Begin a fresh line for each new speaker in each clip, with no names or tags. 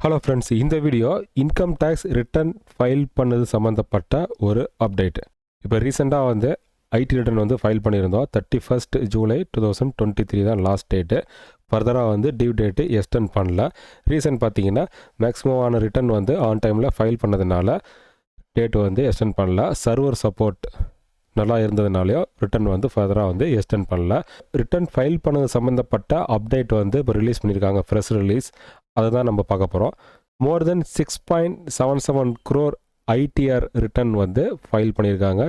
Hello friends, இந்த video income tax return file பண்ணது சம்மந்தப்பட்ட ஒரு அப்டேட். இப்போ ரீசெண்டாக வந்து ஐடி ரிட்டர்ன் வந்து ஃபைல் பண்ணியிருந்தோம். 31 ஜூலை 2023 தான் லாஸ்ட் டேட்டு. ஃபர்தராக வந்து டியூ டேட்டு எக்ஸ்டெண்ட் பண்ணல. ரீசன் பார்த்தீங்கன்னா மேக்ஸிமமான ரிட்டர்ன் வந்து ஆன் டைமில் ஃபைல் பண்ணதுனால டேட்டு வந்து எக்ஸ்டெண்ட் பண்ணல. சர்வர் சப்போர்ட் நல்லா இருந்ததுனாலையோ ரிட்டர்ன் வந்து ஃபர்தராக வந்து எக்ஸ்டெண்ட் பண்ணல. ரிட்டர்ன் ஃபைல் பண்ணது சம்மந்தப்பட்ட அப்டேட் வந்து இப்போ ரிலீஸ் பண்ணியிருக்காங்க, ஃப்ரெஷ் ரிலீஸ். அதை தான் நம்ம பார்க்க போகிறோம். மோர் தென் 6.77 crore ஐடிஆர் ரிட்டர்ன் வந்து ஃபைல் பண்ணியிருக்காங்க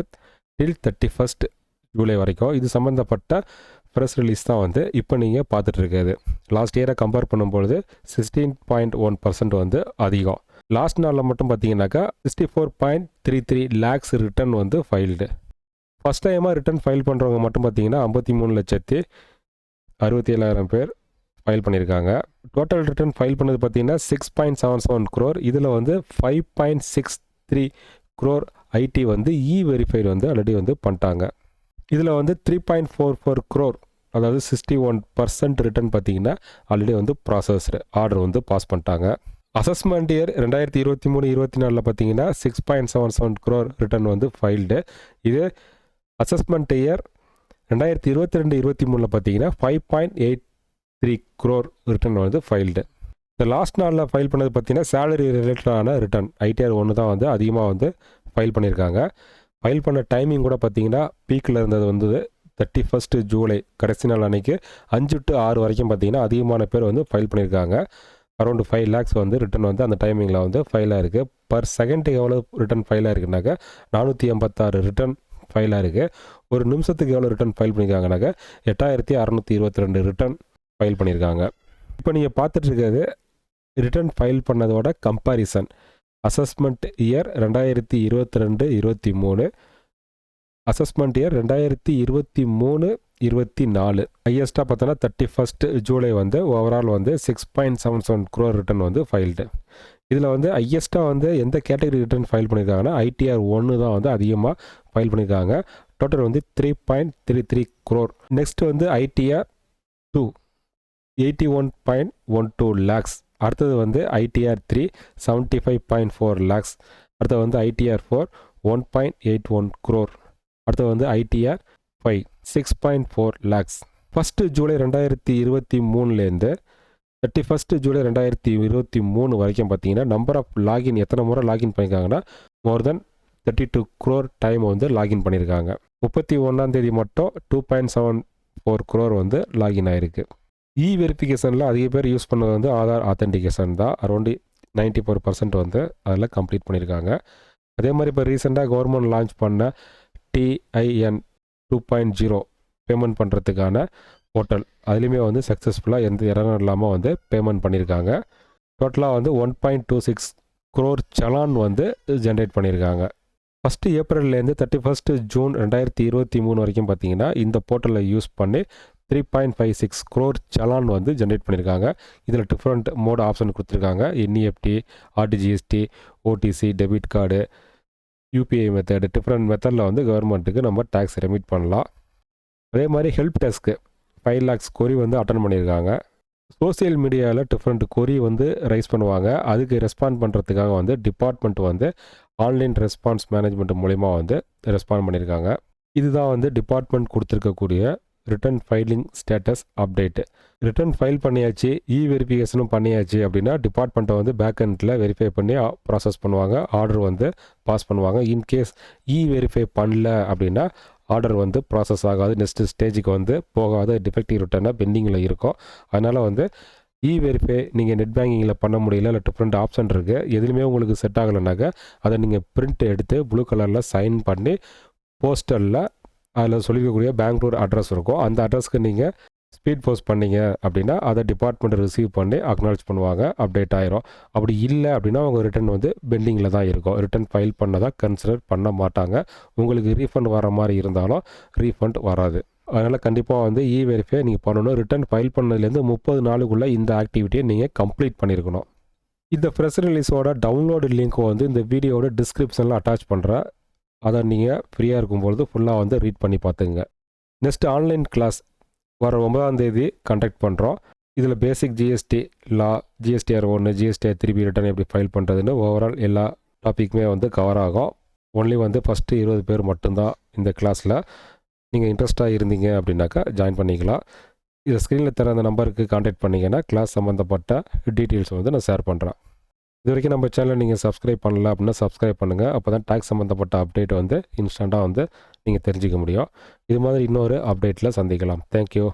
டில் 31 ஜூலை வரைக்கும். இது சம்மந்தப்பட்ட ப்ரெஸ் ரிலீஸ் தான் வந்து இப்போ நீங்கள் பார்த்துட்ருக்காது. லாஸ்ட் இயரை கம்பேர் பண்ணும்பொழுது 16.1% வந்து அதிகம். லாஸ்ட் நாளில் மட்டும் பார்த்தீங்கன்னாக்கா 64.33 lakhs ரிட்டர்ன் வந்து ஃபைல்டு. ஃபஸ்ட் டைமாக ரிட்டர்ன் ஃபைல் பண்ணுறவங்க மட்டும் பார்த்தீங்கன்னா 53,67,000 பேர் ஃபைல் பண்ணியிருக்காங்க. டோட்டல் ரிட்டர்ன் ஃபைல் பண்ணது பார்த்தீங்கன்னா 6.77 crore. இதில் வந்து 5.63 crore ஐடி வந்து வெரிஃபைடு வந்து ஆல்ரெடி வந்து பண்ணிட்டாங்க. இதில் வந்து 3.44 crore, அதாவது 61% ரிட்டர்ன் பார்த்தீங்கன்னா ஆல்ரெடி வந்து ப்ராசஸ்டு ஆர்டர் வந்து பாஸ் பண்ணிட்டாங்க. அசஸ்மெண்ட் இயர் 2023-24 பார்த்தீங்கன்னா 6.77 crore ரிட்டர்ன் வந்து ஃபைல்டு. இது அசஸ்மெண்ட் இயர் 2022-23 பார்த்தீங்கன்னா 5.83 crore ரிட்டர்ன் வந்து ஃபைல்டு. இந்த லாஸ்ட் நாளில் ஃபைல் பண்ணது பார்த்தீங்கன்னா சேலரி ரிலேட்டடான ரிட்டர்ன் ஐடிஆர் 1 தான் வந்து அதிகமாக வந்து ஃபைல் பண்ணியிருக்காங்க. ஃபைல் பண்ண டைமிங் கூட பார்த்தீங்கன்னா பீக்கில் இருந்தது வந்து 31 ஜூலை கடைசி நாள் அன்றைக்கி 5 to 6 வரைக்கும் பார்த்தீங்கன்னா அதிகமான பேர் வந்து ஃபைல் பண்ணியிருக்காங்க. அரௌண்ட் 5 lakhs வந்து ரிட்டர்ன் வந்து அந்த டைமிங்கில் வந்து ஃபைலாக இருக்குது. பர் செகண்டுக்கு எவ்வளோ ரிட்டர்ன் ஃபைலாக இருக்குனாக்கா 486 ரிட்டர்ன் ஃபைலாக இருக்குது. ஒரு நிமிஷத்துக்கு எவ்வளோ ரிட்டர்ன் ஃபைல் பண்ணியிருக்காங்கனாக்கா 8622 ரிட்டர்ன் ஃபைல் பண்ணியிருக்காங்க. இப்போ நீங்கள் பார்த்துட்டு இருக்கிறது ரிட்டர்ன் ஃபைல் பண்ணதோட comparison. Assessment year 2022-23, assessment year 2023-24. ஹையஸ்ட்டாக பார்த்தோன்னா 31 ஜூலை வந்து ஓவரால் வந்து 6.77 crore ரிட்டர்ன் வந்து ஃபைல்டு. இதில் வந்து ஹையஸ்ட்டாக வந்து எந்த கேட்டகரி ரிட்டர்ன் ஃபைல் பண்ணியிருக்காங்கன்னா ஐடிஆர் 1 தான் வந்து அதிகமாக ஃபைல் பண்ணியிருக்காங்க. டோட்டல் வந்து 3.33 crore. நெக்ஸ்ட் வந்து ஐடிஆர் 2 81.12 lakhs. அடுத்தது வந்து ஐடிஆர் 3 75.4 lakhs. அடுத்தது வந்து ஐடிஆர் 4 1.81 crore. அடுத்தது வந்து ஐடிஆர் 5 6.4 lakhs. 1 ஜூலை 2023 31 ஜூலை 2023 வரைக்கும் பார்த்தீங்கன்னா நம்பர் ஆஃப் லாகின், எத்தனை முறை லாகின் பண்ணியிருக்காங்கன்னா மோர் தென் 32 crore டைம் வந்து லாகின் பண்ணியிருக்காங்க. 31 மட்டும் 2.74 crore வந்து லாகின் ஆகிருக்கு. வெரிஃபிகேஷனில் அதிக பேர் யூஸ் பண்ணது வந்து ஆதார் ஆத்தென்டிகேஷன் தான். அரௌண்டு 94% வந்து அதில் கம்ப்ளீட் பண்ணியிருக்காங்க. அதே மாதிரி இப்போ ரீசெண்டாக கவர்மெண்ட் லான்ச் பண்ண TIN 2.0 பேமெண்ட் பண்ணுறதுக்கான போர்ட்டல், அதுலேயுமே வந்து சக்ஸஸ்ஃபுல்லாக எந்த எரரும் இல்லாமல் வந்து பேமெண்ட் பண்ணியிருக்காங்க. டோட்டலாக வந்து 1.26 crore சலான் வந்து ஜென்ரேட் பண்ணியிருக்காங்க. 1 ஏப்ரல்லேருந்து 31 ஜூன் 2023 வரைக்கும் பார்த்தீங்கன்னா இந்த போர்ட்டலை யூஸ் பண்ணி 3.56 crore சலான் வந்து ஜென்ரேட் பண்ணியிருக்காங்க. இதில் டிஃப்ரெண்ட் மோட் ஆப்ஷன் கொடுத்துருக்காங்க. NEFT, RTGST, OTC, debit card, UPI method, different மெத்தடில் வந்து கவர்மெண்ட்டுக்கு நம்ம டேக்ஸ் ரெமிட் பண்ணலாம். அதே மாதிரி ஹெல்ப் டெஸ்க்கு 5 lakhs கொரி வந்து அட்டன் பண்ணியிருக்காங்க. சோசியல் மீடியாவில் டிஃப்ரெண்ட் கொரி வந்து ரைஸ் பண்ணுவாங்க. அதுக்கு ரெஸ்பாண்ட் பண்ணுறதுக்காக வந்து டிபார்ட்மெண்ட் வந்து ஆன்லைன் ரெஸ்பான்ஸ் மேனேஜ்மெண்ட் மூலிமா வந்து ரெஸ்பாண்ட் பண்ணியிருக்காங்க. இதுதான் வந்து டிபார்ட்மெண்ட் கொடுத்துருக்கக்கூடிய return filing status update. Return file பண்ணியாச்சு, வெரிஃபிகேஷனும் பண்ணியாச்சு அப்படின்னா டிபார்ட்மெண்ட்டை வந்து பேக் எண்டில் வெரிஃபை பண்ணி ப்ராசஸ் பண்ணுவாங்க, ஆர்டர் வந்து பாஸ் பண்ணுவாங்க. இன்கேஸ் வெரிஃபை பண்ணல அப்படின்னா ஆர்டர் வந்து ப்ராசஸ் ஆகாது, நெக்ஸ்ட் ஸ்டேஜுக்கு வந்து போகாது, டிஃபெக்டிவ் ரிட்டர்னாக பெண்டிங்கில் இருக்கும். அதனால் வந்து வெரிஃபை நீங்கள் நெட் பேங்கிங்கில் பண்ண முடியல, இல்லை டிஃப்ரெண்ட் ஆப்ஷன் இருக்குது, எதுலையுமே உங்களுக்கு செட் ஆகலைனாக்கா அதை நீங்கள் பிரிண்ட் எடுத்து ப்ளூ கலரில் சைன் பண்ணி போஸ்டலில் அதில் சொல்லிக்கக்கூடிய பெங்களூர் அட்ரஸ் இருக்கும், அந்த அட்ரஸ்க்கு நீங்கள் ஸ்பீட் போஸ்ட் பண்ணிங்க அப்படின்னா அதை டிபார்ட்மெண்ட் ரிசீவ் பண்ணி அக்னாலஜ் பண்ணுவாங்க, அப்டேட் ஆயிரும். அப்படி இல்லை அப்படின்னா உங்கள் ரிட்டர்ன் வந்து பெண்டிங்கில் தான் இருக்கும், ரிட்டர்ன் ஃபைல் பண்ணதாக கன்சிடர் பண்ண மாட்டாங்க. உங்களுக்கு ரீஃபண்ட் வர மாதிரி இருந்தாலும் ரீஃபண்ட் வராது. அதனால் கண்டிப்பாக வந்து வெரிஃபை நீங்கள் பண்ணணும். ரிட்டர்ன் ஃபைல் பண்ணதுலேருந்து 30 நாளுக்குள்ளே இந்த ஆக்டிவிட்டியை நீங்கள் கம்ப்ளீட் பண்ணியிருக்கணும். இந்த ப்ரெஸ் ரிலீஸோட டவுன்லோடு லிங்க் வந்து இந்த வீடியோட டிஸ்கிரிப்ஷனில் அட்டாச் பண்ணுறேன். அதை நீங்கள் ஃப்ரீயாக இருக்கும்பொழுது ஃபுல்லாக வந்து ரீட் பண்ணி பார்த்துங்க. நெக்ஸ்ட் ஆன்லைன் கிளாஸ் வர 9ஆம் தேதி கண்டக்ட் பண்ணுறோம். இதில் பேசிக் ஜிஎஸ்டி லா, ஜிஎஸ்டிஆர் 1, ஜிஎஸ்டிஆர் 3 ரிட்டர்ன் எப்படி ஃபைல் பண்ணுறதுன்னு ஓவரால் எல்லா டாப்பிக்குமே வந்து கவர் ஆகும். ஒன்லி வந்து ஃபஸ்ட்டு 20 பேர் மட்டும்தான் இந்த கிளாஸில். நீங்கள் இன்ட்ரெஸ்ட்டாக இருந்தீங்க அப்படின்னாக்கா ஜாயின் பண்ணிக்கலாம். இதை ஸ்க்ரீனில் தர அந்த நம்பருக்கு கான்டாக்ட் பண்ணிங்கன்னா கிளாஸ் சம்மந்தப்பட்ட டீட்டெயில்ஸ் வந்து நான் ஷேர் பண்ணுறேன். இது வரைக்கும் நம்ம சேனலை நீங்கள் சப்ஸ்கிரைப் பண்ணல அப்படின்னா சப்ஸ்கிரைப் பண்ணுங்கள். அப்போ தான் டேக்ஸ் சம்மந்தப்பட்ட அப்டேட் வந்து இன்ஸ்டண்ட்டாக வந்து நீங்கள் தெரிஞ்சிக்க முடியும். இது மாதிரி இன்னொரு அப்டேட்டில் சந்திக்கலாம். தேங்க்யூ.